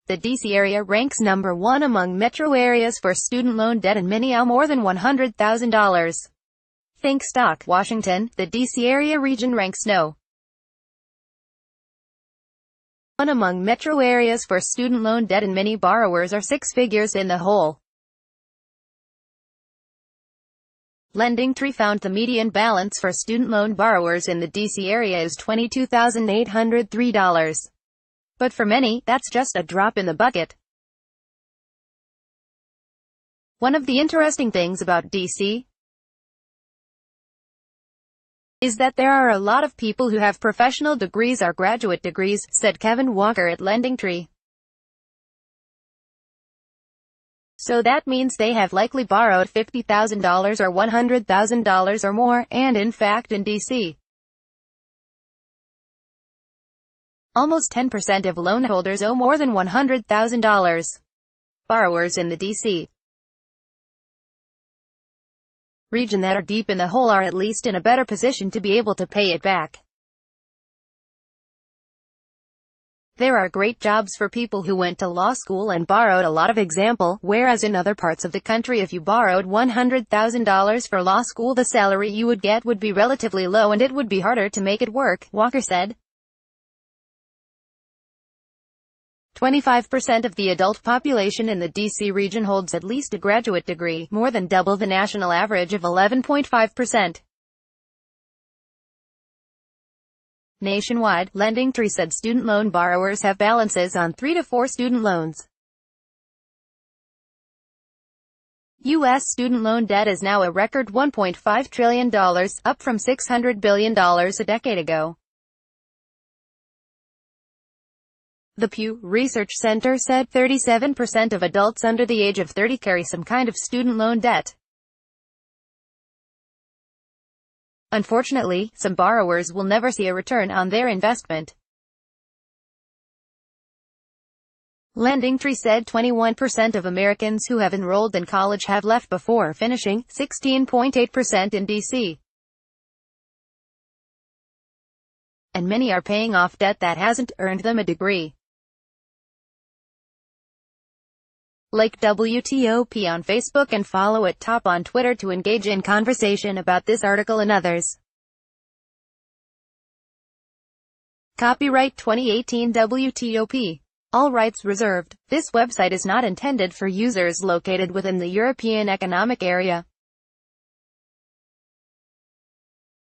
The D.C. area ranks number 1 among metro areas for student loan debt, and many owe more than $100,000. Think stock. Washington, the D.C. area region ranks no. 1 among metro areas for student loan debt, and many borrowers are six figures in the hole. LendingTree found the median balance for student loan borrowers in the D.C. area is $22,803. But for many, that's just a drop in the bucket. One of the interesting things about D.C. is that there are a lot of people who have professional degrees or graduate degrees, said Kevin Walker at LendingTree. So that means they have likely borrowed $50,000 or $100,000 or more, and in fact in D.C. almost 10% of loan holders owe more than $100,000. Borrowers in the D.C. region that are deep in the hole are at least in a better position to be able to pay it back. There are great jobs for people who went to law school and borrowed a lot of example, whereas in other parts of the country if you borrowed $100,000 for law school the salary you would get would be relatively low and it would be harder to make it work, Walker said. 25% of the adult population in the D.C. region holds at least a graduate degree, more than double the national average of 11.5%. Nationwide, LendingTree said student loan borrowers have balances on 3 to 4 student loans. U.S. student loan debt is now a record $1.5 trillion, up from $600 billion a decade ago. The Pew Research Center said 37% of adults under the age of 30 carry some kind of student loan debt. Unfortunately, some borrowers will never see a return on their investment. LendingTree said 21% of Americans who have enrolled in college have left before finishing, 16.8% in D.C. And many are paying off debt that hasn't earned them a degree. Like WTOP on Facebook and follow at Top on Twitter to engage in conversation about this article and others. Copyright 2018 WTOP. All rights reserved. This website is not intended for users located within the European Economic Area.